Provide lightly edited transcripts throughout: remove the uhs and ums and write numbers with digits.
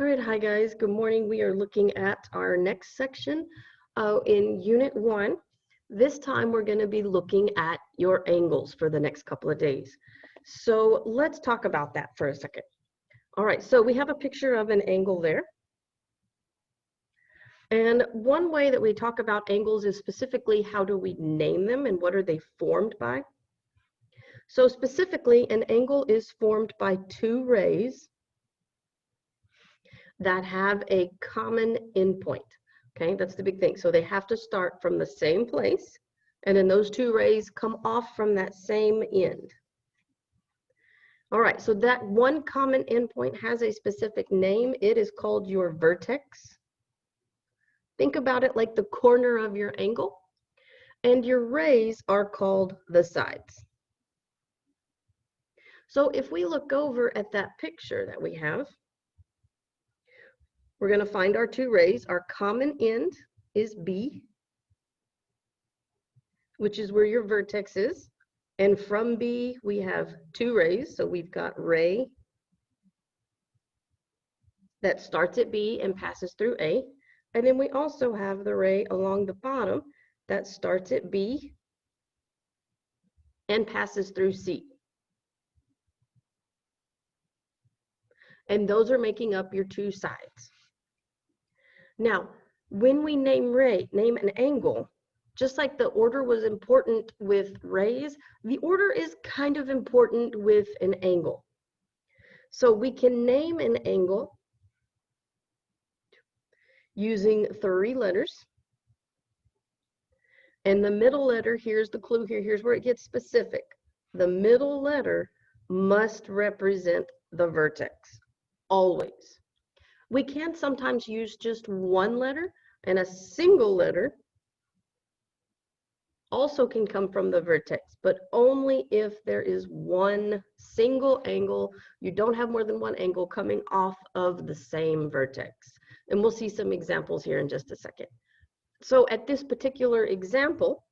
All right, hi guys, good morning. We are looking at our next section in Unit 1. This time we're going to be looking at your angles for the next couple of days. So let's talk about that for a second. All right, so we have a picture of an angle there. And one way that we talk about angles is specifically how do we name them and what are they formed by? So specifically, an angle is formed by two rays that have a common endpoint. Okay, that's the big thing. So they have to start from the same place, and then those two rays come off from that same end. All right, so that one common endpoint has a specific name. It is called your vertex. Think about it like the corner of your angle, and your rays are called the sides. So if we look over at that picture that we have, we're going to find our two rays. Our common end is B, which is where your vertex is. And from B, we have two rays. So we've got ray that starts at B and passes through A. And then we also have the ray along the bottom that starts at B and passes through C. And those are making up your two sides. Now, when we name an angle, just like the order was important with rays, the order is kind of important with an angle. So we can name an angle using three letters. And the middle letter, here's the clue here, here's where it gets specific. The middle letter must represent the vertex, always. We can sometimes use just one letter, and a single letter also can come from the vertex, but only if there is one single angle. You don't have more than one angle coming off of the same vertex. And we'll see some examples here in just a second. So at this particular example,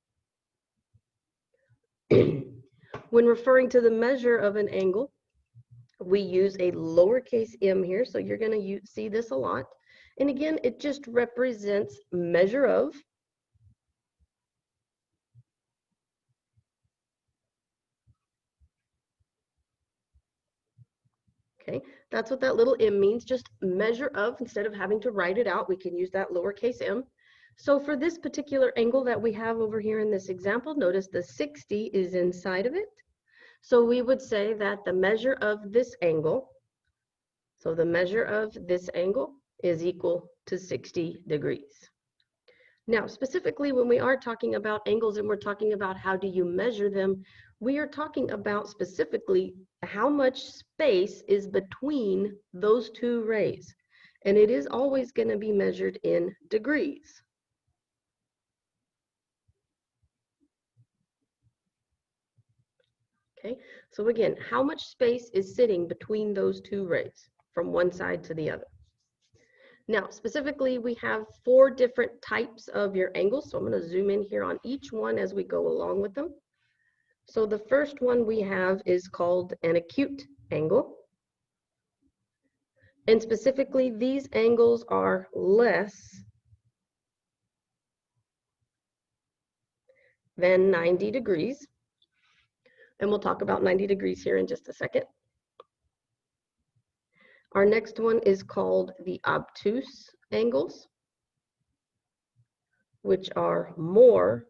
when referring to the measure of an angle, we use a lowercase m here, so you're going to see this a lot. And again, it just represents measure of. Okay, that's what that little m means, just measure of. Instead of having to write it out, we can use that lowercase m. So for this particular angle that we have over here in this example, notice the 60 is inside of it. So we would say that the measure of this angle, so the measure of this angle is equal to 60 degrees. Now, specifically when we are talking about angles and we're talking about how do you measure them, we are talking about specifically how much space is between those two rays. And it is always going to be measured in degrees. Okay, so again, how much space is sitting between those two rays from one side to the other? Now, specifically, we have four different types of your angles. So I'm going to zoom in here on each one as we go along with them. So the first one we have is called an acute angle. And specifically, these angles are less than 90 degrees. And we'll talk about 90 degrees here in just a second. Our next one is called the obtuse angles, which are more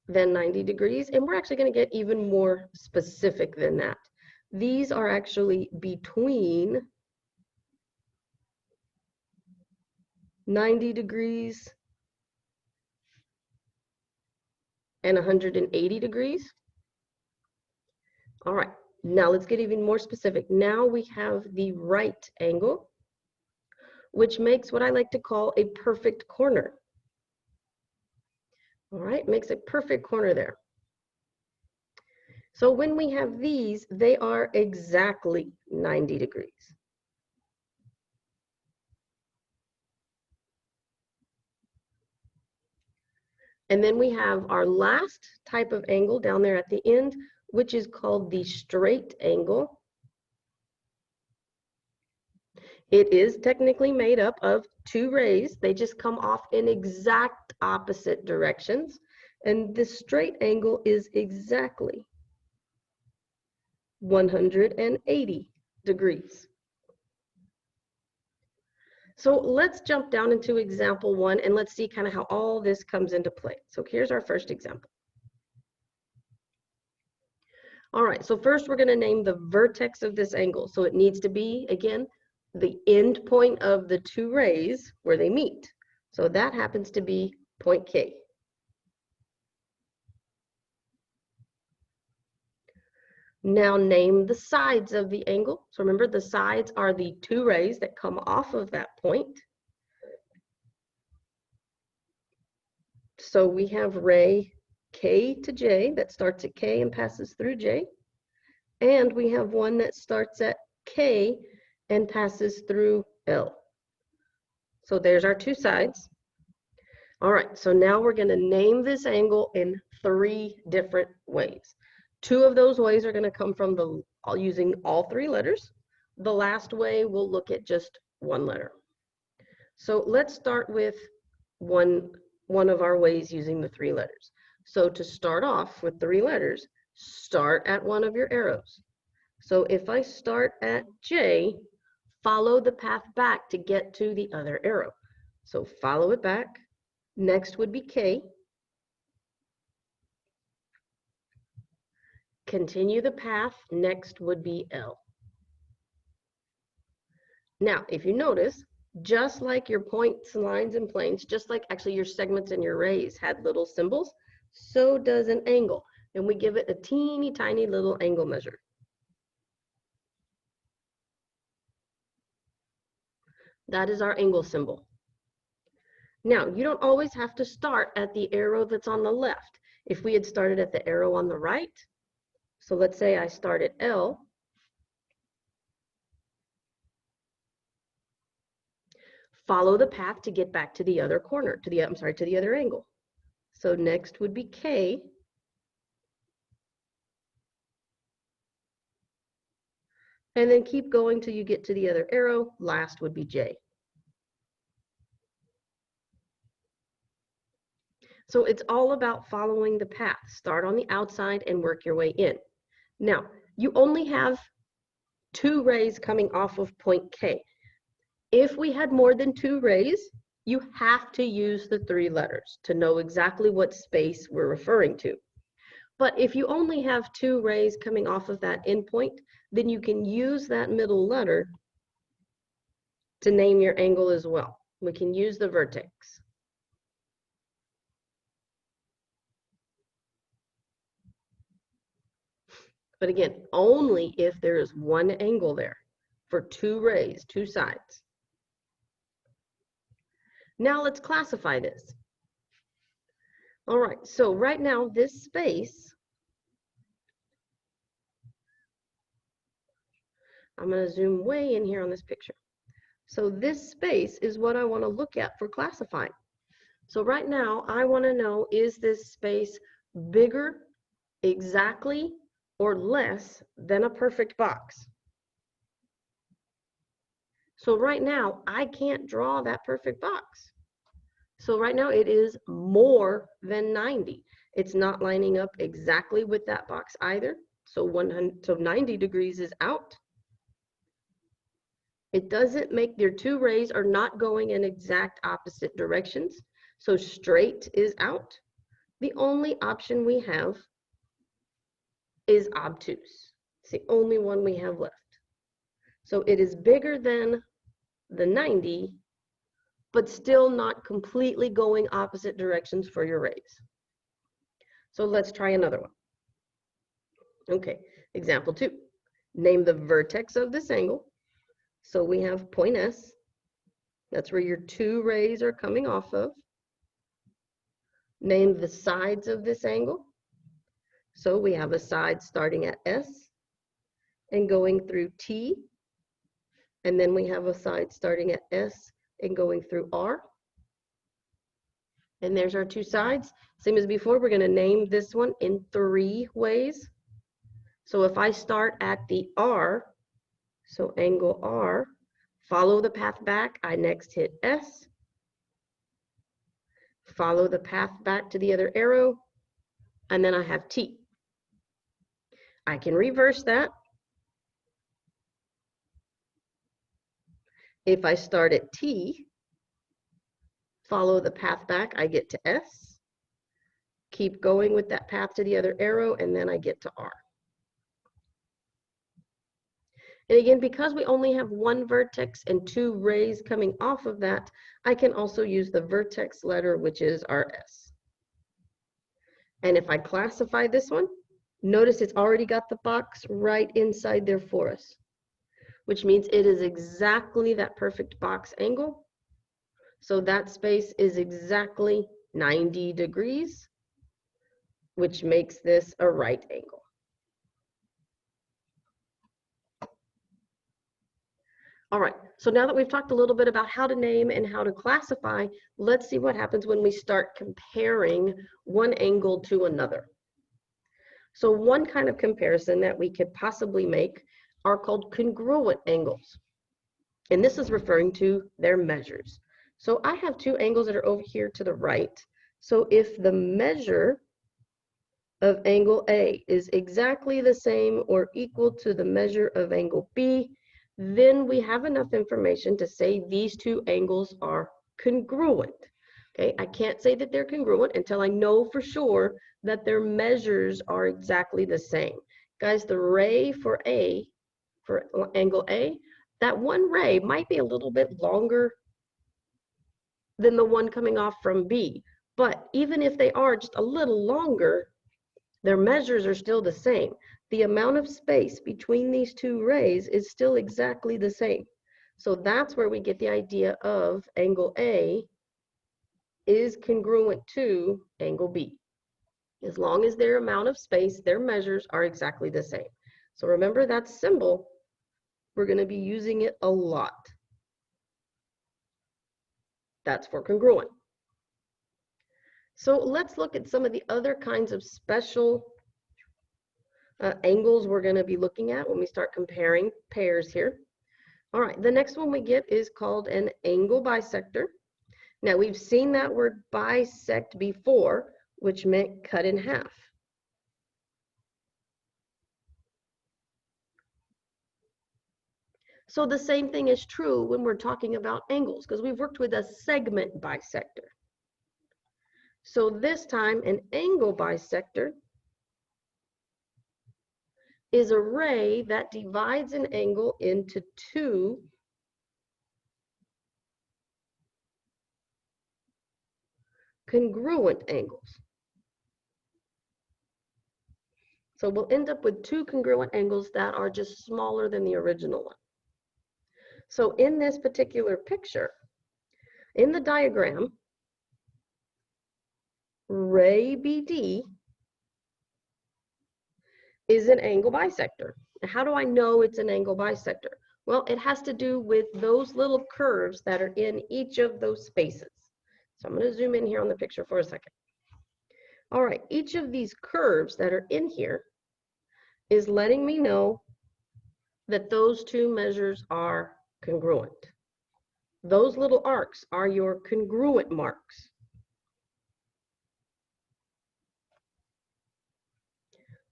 than 90 degrees. And we're actually going to get even more specific than that. These are actually between 90 degrees and 180 degrees. All right, now let's get even more specific. Now we have the right angle, which makes what I like to call a perfect corner. All right, makes a perfect corner there. So when we have these, they are exactly 90 degrees. And then we have our last type of angle down there at the end, which is called the straight angle. It is technically made up of two rays. They just come off in exact opposite directions. And this straight angle is exactly 180 degrees. So let's jump down into example 1 and let's see kind of how all this comes into play. So here's our first example. All right, so first we're going to name the vertex of this angle. So it needs to be, again, the end point of the two rays where they meet. So that happens to be point K. Now name the sides of the angle. So remember, the sides are the two rays that come off of that point. So we have ray K to J that starts at K and passes through J. And we have one that starts at K and passes through L. So there's our two sides. All right, so now we're going to name this angle in three different ways. Two of those ways are going to come from using all three letters. The last way we'll look at just one letter. So let's start with one of our ways using the three letters. So to start off with three letters, start at one of your arrows. So if I start at J, follow the path back to get to the other arrow. So follow it back. Next would be K. Continue the path. Next would be L. Now, if you notice, just like your points, lines, and planes, just like actually your segments and your rays had little symbols, so does an angle. And we give it a teeny tiny little angle measure. That is our angle symbol. Now, you don't always have to start at the arrow that's on the left. If we had started at the arrow on the right, so let's say I start at L, follow the path to get back to the other corner, to the other angle. So next would be K. And then keep going till you get to the other arrow. Last would be J. So it's all about following the path. Start on the outside and work your way in. Now, you only have two rays coming off of point K. If we had more than two rays, you have to use the three letters to know exactly what space we're referring to. But if you only have two rays coming off of that endpoint, then you can use that middle letter to name your angle as well. We can use the vertex. But again, only if there is one angle there for two rays, two sides. Now let's classify this. All right, so right now this space, I'm going to zoom way in here on this picture. So this space is what I want to look at for classifying. So right now I want to know, is this space bigger exactly or less than a perfect box? So right now I can't draw that perfect box. So right now it is more than 90. It's not lining up exactly with that box either. So 90 degrees is out. It doesn't make, your two rays are not going in exact opposite directions. So straight is out. The only option we have is obtuse. It's the only one we have left. So it is bigger than the 90, but still not completely going opposite directions for your rays. So let's try another one. Okay, example 2. Name the vertex of this angle. So we have point S. That's where your two rays are coming off of. Name the sides of this angle. So we have a side starting at S and going through T. And then we have a side starting at S and going through R. And there's our two sides. Same as before, we're going to name this one in three ways. So if I start at the R, so angle R, Follow the path back, I next hit S. Follow the path back to the other arrow, and then I have T. I can reverse that. If I start at T, follow the path back, I get to S. Keep going with that path to the other arrow, and then I get to R. And again, because we only have one vertex and two rays coming off of that, I can also use the vertex letter, which is RS. And if I classify this one, notice it's already got the box right inside there for us, which means it is exactly that perfect box angle. So that space is exactly 90 degrees, which makes this a right angle. All right, so now that we've talked a little bit about how to name and how to classify, let's see what happens when we start comparing one angle to another. So one kind of comparison that we could possibly make are called congruent angles. And this is referring to their measures. So I have two angles that are over here to the right. So if the measure of angle A is exactly the same or equal to the measure of angle B, then we have enough information to say these two angles are congruent. Okay, I can't say that they're congruent until I know for sure that their measures are exactly the same. Guys, the ray for A, for angle A, that one ray might be a little bit longer than the one coming off from B. But even if they are just a little longer, their measures are still the same. The amount of space between these two rays is still exactly the same. So that's where we get the idea of angle A is congruent to angle B. As long as their amount of space, their measures are exactly the same. So remember that symbol, we're going to be using it a lot. That's for congruent. So let's look at some of the other kinds of special angles we're going to be looking at when we start comparing pairs here. All right, the next one we get is called an angle bisector. Now we've seen that word bisect before, which meant cut in half. So the same thing is true when we're talking about angles, because we've worked with a segment bisector. So this time, an angle bisector is a ray that divides an angle into two congruent angles. So we'll end up with two congruent angles that are just smaller than the original one. So in this particular picture, in the diagram, ray BD is an angle bisector. How do I know it's an angle bisector? Well, it has to do with those little curves that are in each of those spaces. So I'm going to zoom in here on the picture for a second. All right, each of these curves that are in here is letting me know that those two measures are congruent. Those little arcs are your congruent marks.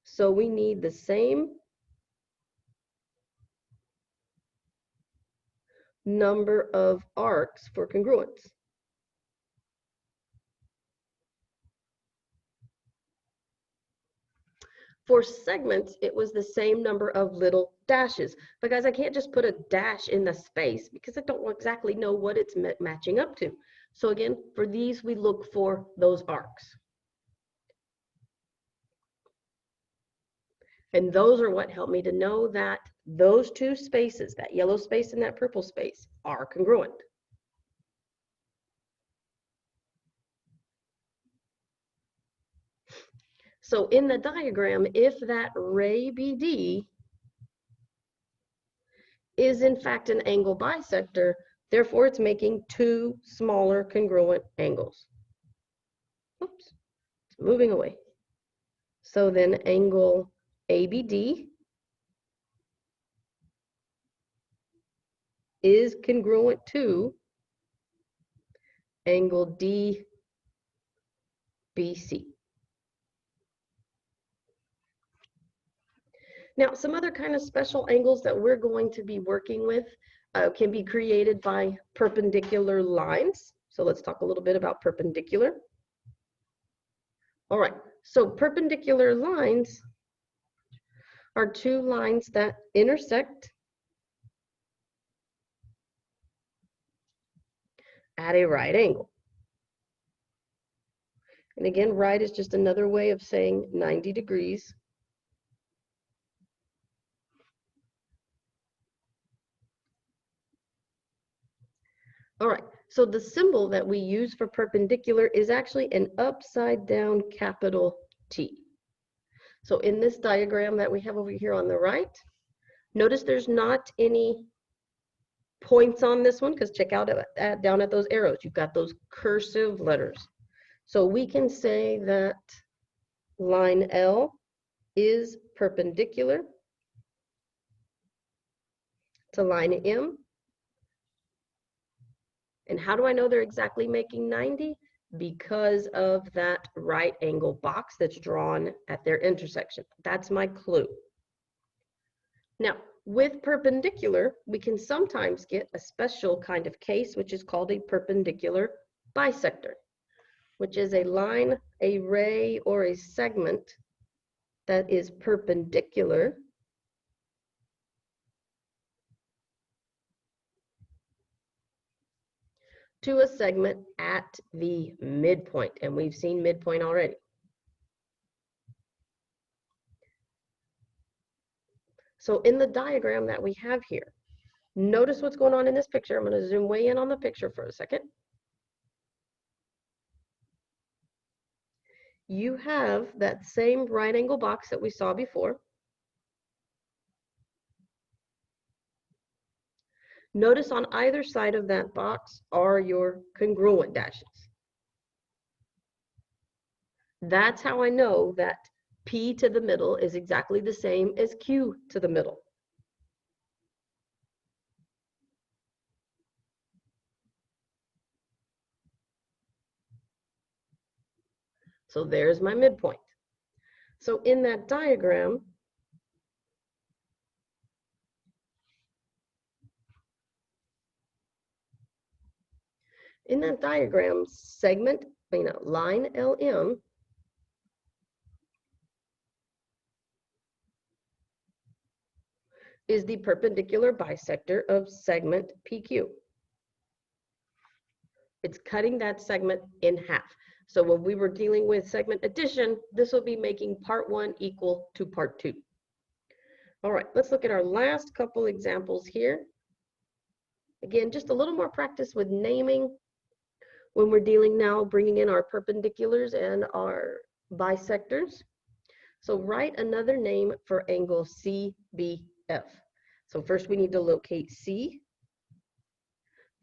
So we need the same number of arcs for congruence. For segments, it was the same number of little dashes. But guys, I can't just put a dash in the space because I don't exactly know what it's matching up to. So again, for these, we look for those arcs. And those are what help me to know that those two spaces, that yellow space and that purple space, are congruent. So in the diagram, if that ray BD is in fact an angle bisector, therefore it's making two smaller congruent angles. Oops, it's moving away. So then angle ABD is congruent to angle DBC. Now, some other kind of special angles that we're going to be working with can be created by perpendicular lines. So let's talk a little bit about perpendicular. All right, so perpendicular lines are two lines that intersect at a right angle. And again, right is just another way of saying 90 degrees. All right, so the symbol that we use for perpendicular is actually an upside down capital T. So in this diagram that we have over here on the right, notice there's not any points on this one, because check out down at those arrows. You've got those cursive letters. So we can say that line L is perpendicular to line M. And how do I know they're exactly making 90? Because of that right angle box that's drawn at their intersection. That's my clue. Now, with perpendicular, we can sometimes get a special kind of case, which is called a perpendicular bisector, which is a line, a ray, or a segment that is perpendicular to a segment at the midpoint. And we've seen midpoint already. So in the diagram that we have here, notice what's going on in this picture. I'm going to zoom way in on the picture for a second. You have that same right angle box that we saw before. Notice on either side of that box are your congruent dashes. That's how I know that P to the middle is exactly the same as Q to the middle. So there's my midpoint. So in that diagram, segment, line LM is the perpendicular bisector of segment PQ. It's cutting that segment in half. So when we were dealing with segment addition, this will be making part 1 equal to part 2. All right, let's look at our last couple examples here. Again, just a little more practice with naming when we're dealing now, bringing in our perpendiculars and our bisectors. So write another name for angle CBF. So first we need to locate C,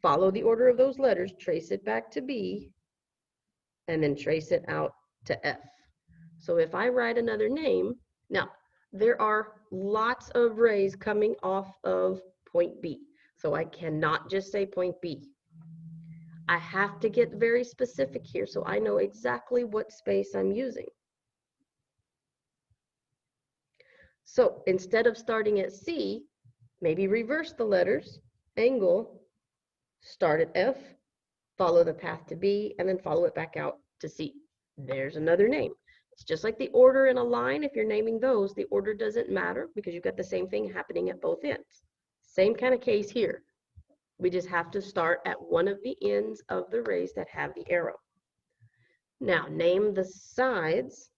follow the order of those letters, trace it back to B, and then trace it out to F. So if I write another name, now there are lots of rays coming off of point B. So I cannot just say point B. I have to get very specific here so I know exactly what space I'm using. So instead of starting at C, maybe reverse the letters, angle, start at F, follow the path to B, and then follow it back out to C. There's another name. It's just like the order in a line. If you're naming those, the order doesn't matter because you've got the same thing happening at both ends. Same kind of case here. We just have to start at one of the ends of the rays that have the arrow. Now, name the sides,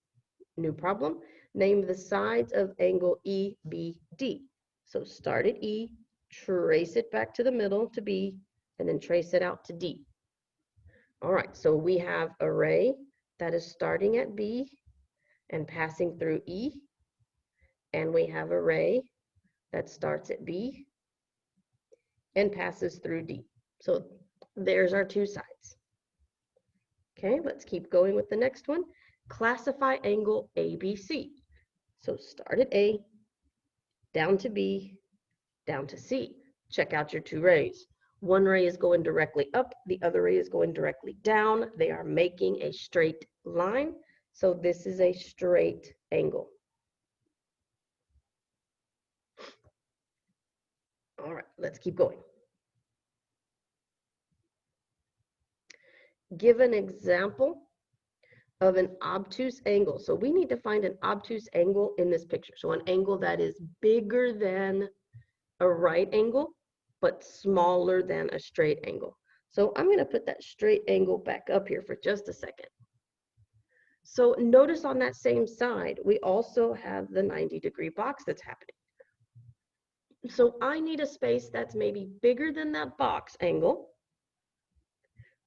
new problem, name the sides of angle EBD. So start at E, trace it back to the middle to B, and then trace it out to D. All right, so we have a ray that is starting at B and passing through E, and we have a ray that starts at B and passes through D. So there's our two sides. Okay, let's keep going with the next one. Classify angle ABC. So start at A, down to B, down to C. check out your two rays. One ray is going directly up, the other ray is going directly down. They are making a straight line. So this is a straight angle. All right, let's keep going. Give an example of an obtuse angle. So we need to find an obtuse angle in this picture. So an angle that is bigger than a right angle, but smaller than a straight angle. So I'm going to put that straight angle back up here for just a second. So notice on that same side, we also have the 90-degree box that's happening. So I need a space that's maybe bigger than that box angle,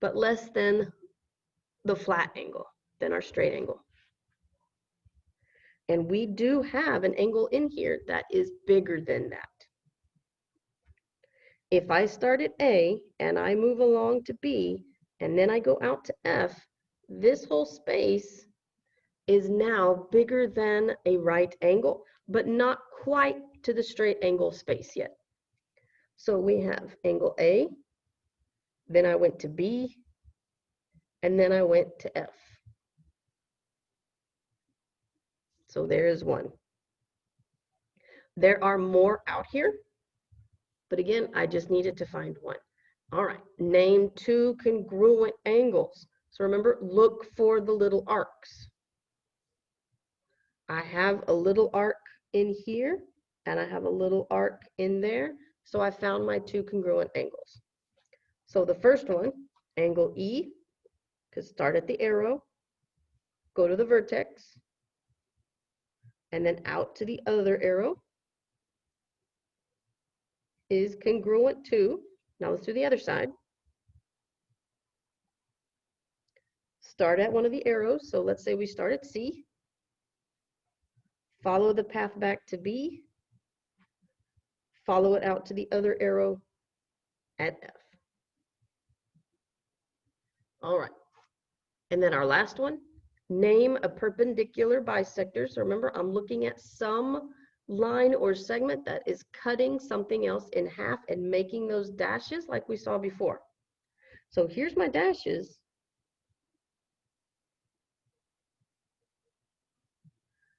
but less than the flat angle, than our straight angle. And we do have an angle in here that is bigger than that. If I start at A and I move along to B and then I go out to F, this whole space is now bigger than a right angle, but not quite to the straight angle space yet. So we have angle A, then I went to B, and then I went to F. So there is one. There are more out here, but again, I just needed to find one. All right, name two congruent angles. So remember, look for the little arcs. I have a little arc in here, and I have a little arc in there. So I found my two congruent angles. So the first one, angle E, because start at the arrow, go to the vertex, and then out to the other arrow, is congruent to, now let's do the other side. Start at one of the arrows, so let's say we start at C, follow the path back to B, follow it out to the other arrow at F. All right, and then our last one, name a perpendicular bisector. So remember, I'm looking at some line or segment that is cutting something else in half and making those dashes like we saw before. So here's my dashes.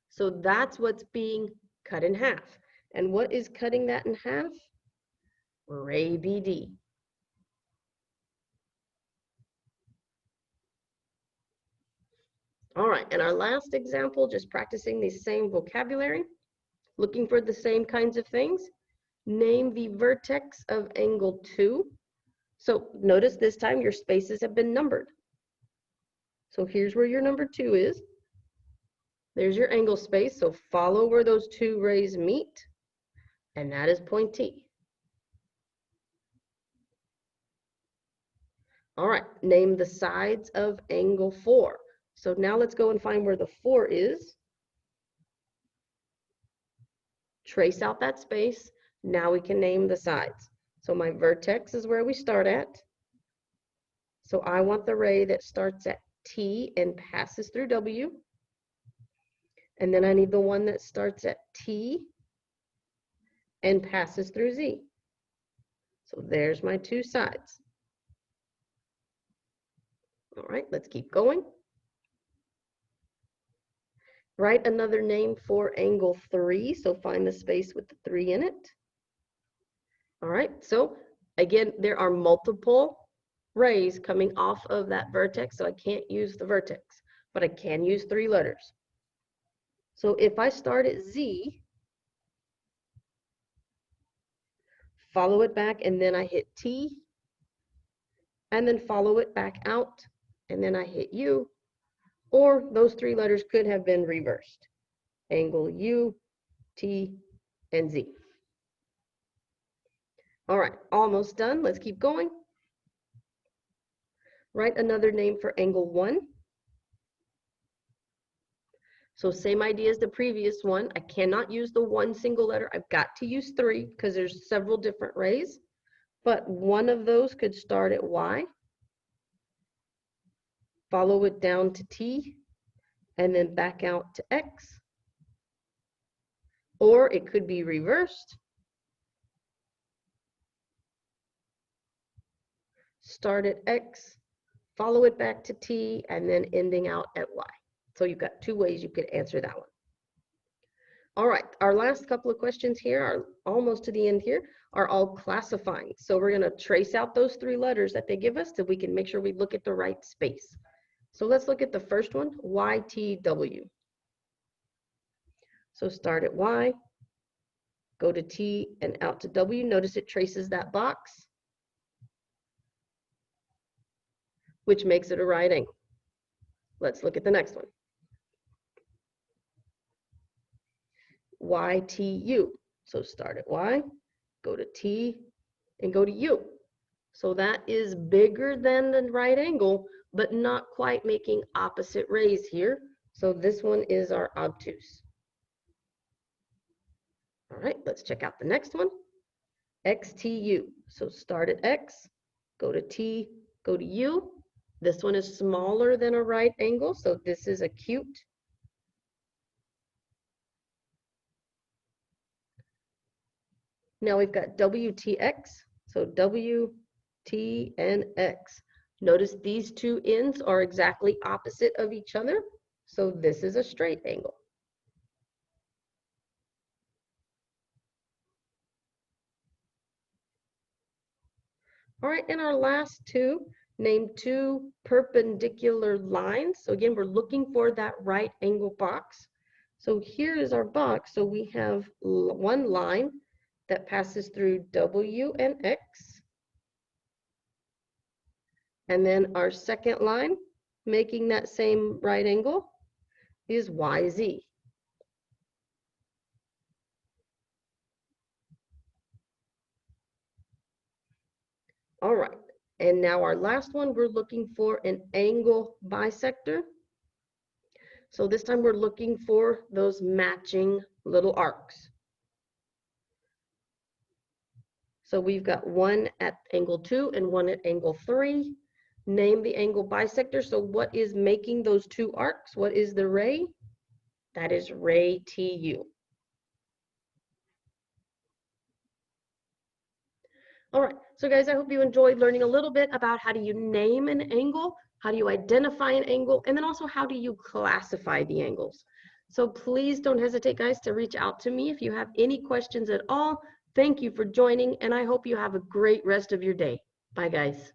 So that's what's being cut in half. And what is cutting that in half? Ray BD. All right, and our last example, just practicing the same vocabulary, looking for the same kinds of things. Name the vertex of angle 2. So notice this time your spaces have been numbered. So here's where your number 2 is. There's your angle space, so follow where those two rays meet, and that is point T. All right, name the sides of angle 4. So now let's go and find where the 4 is. Trace out that space. Now we can name the sides. So my vertex is where we start at. So I want the ray that starts at T and passes through W. And then I need the one that starts at T and passes through Z. So there's my two sides. All right, let's keep going. Write another name for angle 3. So find the space with the 3 in it. All right, so again, there are multiple rays coming off of that vertex, so I can't use the vertex, but I can use 3 letters. So if I start at Z, follow it back, and then I hit T, and then follow it back out, and then I hit U, or those 3 letters could have been reversed. Angle U, T, and Z. All right, almost done. Let's keep going. Write another name for angle 1. So same idea as the previous one. I cannot use the one single letter. I've got to use 3 because there's several different rays. But one of those could start at Y, follow it down to T, and then back out to X. Or it could be reversed. start at X, follow it back to T, and then ending out at Y. So you've got two ways you could answer that one. All right, our last couple of questions here are almost to the end here, are all classifying. So we're gonna trace out those three letters that they give us so we can make sure we look at the right space. So let's look at the first one, YTW. So start at Y, go to T and out to W. Notice it traces that box, which makes it a right angle. Let's look at the next one. YTU. So start at Y, go to T, and go to U. So that is bigger than the right angle, but not quite making opposite rays here. So this one is our obtuse. All right, let's check out the next one. XTU. So start at X, go to T, go to U. This one is smaller than a right angle, so this is acute. Now we've got WTX, so W, T, and X. Notice these two ends are exactly opposite of each other, so this is a straight angle. All right, and our last two, name two perpendicular lines. So again, we're looking for that right angle box. So here is our box. So we have one line that passes through W and X. And then our second line, making that same right angle, is YZ. All right, and now our last one, we're looking for an angle bisector. So this time we're looking for those matching little arcs. So we've got one at angle 2 and one at angle 3. Name the angle bisector. So what is making those two arcs? What is the ray? That is ray TU. All right, so guys, I hope you enjoyed learning a little bit about how do you name an angle, how do you identify an angle, and then also how do you classify the angles. So please don't hesitate, guys, to reach out to me if you have any questions at all. Thank you for joining, and I hope you have a great rest of your day. Bye, guys.